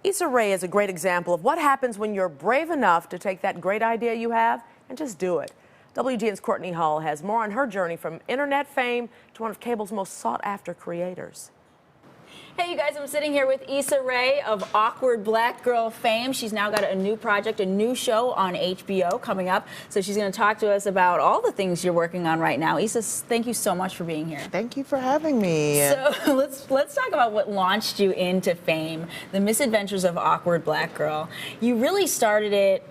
Issa Rae is a great example of what happens when you're brave enough to take that great idea you have and just do it. WGN's Courtney Hall has more on her journey from internet fame to one of cable's most sought-after creators. Hey, you guys, I'm sitting here with Issa Rae of Awkward Black Girl fame. She's now got a new project, a new show on HBO coming up. So she's going to talk to us about all the things you're working on right now. Issa, thank you so much for being here. Thank you for having me. So let's talk about what launched you into fame, the misadventures of Awkward Black Girl. You really started it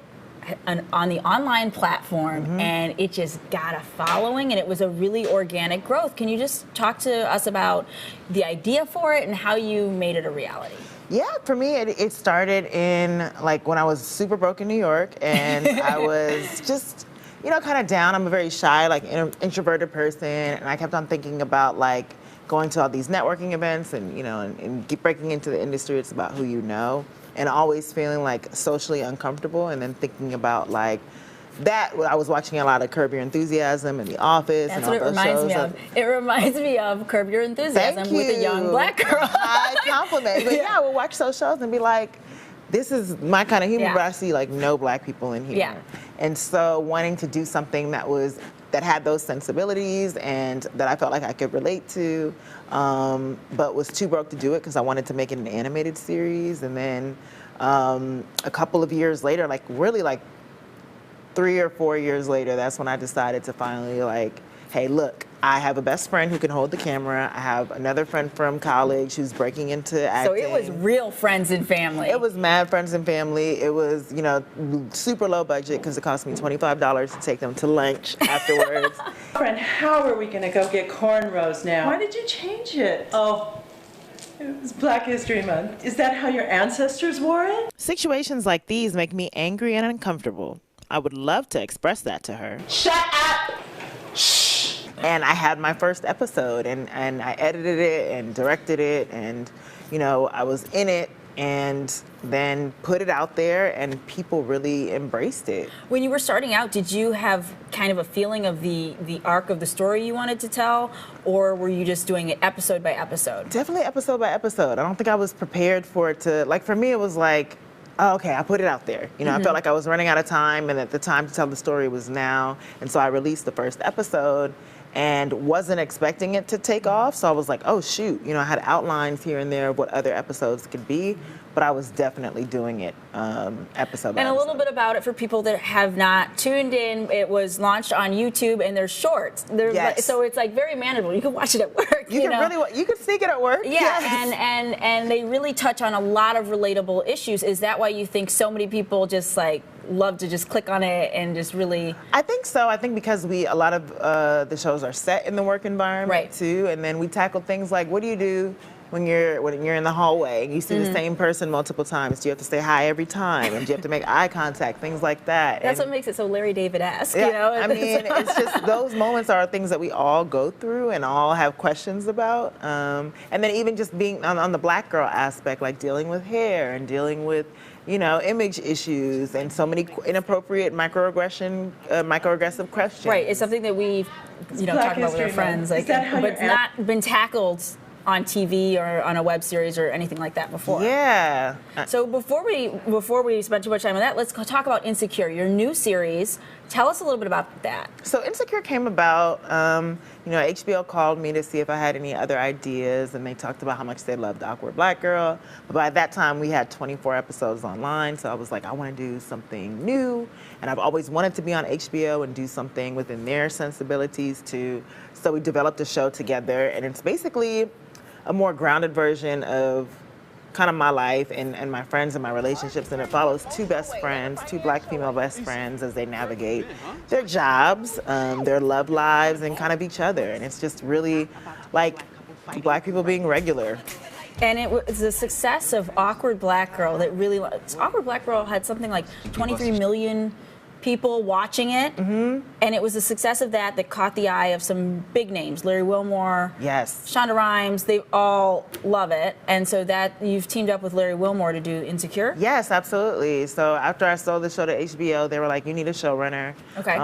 on the online platform, and it just got a following, and it was a really organic growth. Can you just talk to us about the idea for it and how you made it a reality? Yeah, for me, it started in, like, when I was super broke in New York, and I was just, you know, kind of down. I'm a very shy, like, introverted person, and I kept on thinking about, like, going to all these networking events and, you know, and keep breaking into the industry. It's about who you know. And always feeling like socially uncomfortable, and then thinking about like that. I was watching a lot of Curb Your Enthusiasm and The Office. That's and all what it those reminds shows. me of. It reminds me of Curb Your Enthusiasm with a young black girl. High compliment. But yeah, I would watch those shows and be like, this is my kind of humor, but I see like no black people in here. Yeah. And so wanting to do something that had those sensibilities and that I felt like I could relate to, but was too broke to do it because I wanted to make it an animated series. And then a couple of years later, like really like 3 or 4 years later, that's when I decided to finally like, hey, look, I have a best friend who can hold the camera. I have another friend from college who's breaking into acting. So it was real friends and family. It was mad friends and family. It was, you know, super low budget because it cost me $25 to take them to lunch afterwards. Friend, how are we gonna go get cornrows now? Why did you change it? Oh, it was Black History Month. Is that how your ancestors wore it? Situations like these make me angry and uncomfortable. I would love to express that to her. Shut up! And I had my first episode, and I edited it and directed it, and, you know, I was in it, and then put it out there, and people really embraced it. When you were starting out, did you have kind of a feeling of the arc of the story you wanted to tell, or were you just doing it episode by episode? Definitely episode by episode. I don't think I was prepared for it to, like, for me it was like, oh, okay, I put it out there. You know, I felt like I was running out of time, and that the time to tell the story was now, and so I released the first episode, and wasn't expecting it to take off. So I was like, oh shoot, you know, I had outlines here and there of what other episodes could be, but I was definitely doing it episode by And a episode. little bit about it for people that have not tuned in. It was launched on YouTube, and they're shorts. Yes. So it's like very manageable. You can watch it at work. You can sneak it at work. Yeah, Yes. and they really touch on a lot of relatable issues. Is that why you think so many people just like love to just click on it and just really? I think so. I think because a lot of the shows are set in the work environment too, and then we tackle things like, what do you do when you're in the hallway and you see the same person multiple times? Do you have to say hi every time? And do you have to make eye contact? Things like that. That's what makes it so Larry David-esque, yeah, you know? I mean, it's just those moments are things that we all go through and all have questions about. And then even just being on the black girl aspect, like dealing with hair and dealing with, you know, image issues and so many inappropriate microaggressive questions. Right, it's something that we, you know, talk about with our friends, like, but it's not been tackled on TV or on a web series or anything like that before. Yeah. So before we spend too much time on that, let's talk about Insecure, your new series. Tell us a little bit about that. So Insecure came about, you know, HBO called me to see if I had any other ideas, and they talked about how much they loved Awkward Black Girl. But by that time, we had 24 episodes online, so I was like, I want to do something new, and I've always wanted to be on HBO and do something within their sensibilities too. So we developed a show together, and it's basically a more grounded version of kind of my life and my friends and my relationships, and it follows two best friends, two black female best friends, as they navigate their jobs, their love lives, and kind of each other. And it's just really like black people being regular. And it was the success of Awkward Black Girl that really, Awkward Black Girl had something like 23 million people watching it, and it was the success of that caught the eye of some big names, Larry Wilmore, yes, Shonda Rhimes. They all love it, and so that you've teamed up with Larry Wilmore to do Insecure. Yes, absolutely. So after I sold the show to HBO, they were like, "You need a showrunner." Okay.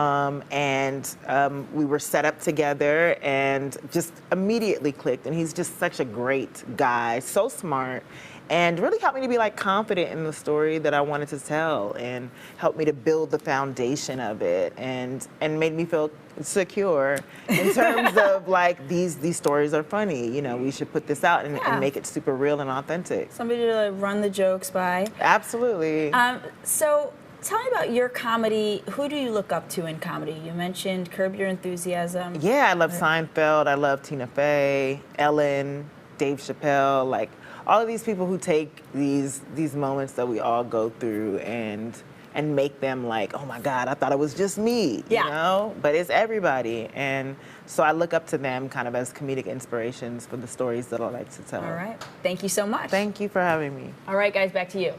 We were set up together, and just immediately clicked. And he's just such a great guy, so smart. and really helped me to be like confident in the story that I wanted to tell, and helped me to build the foundation of it, and made me feel secure in terms of like these stories are funny. You know, we should put this out and make it super real and authentic. Somebody to like, run the jokes by. Absolutely. So tell me about your comedy. Who do you look up to in comedy? You mentioned Curb Your Enthusiasm. Yeah, I love Seinfeld. I love Tina Fey, Ellen, Dave Chappelle. Like all of these people who take these moments that we all go through and make them like, oh my God, I thought it was just me, you know? But it's everybody. And so I look up to them kind of as comedic inspirations for the stories that I like to tell. All right. Thank you so much. Thank you for having me. All right, guys, back to you.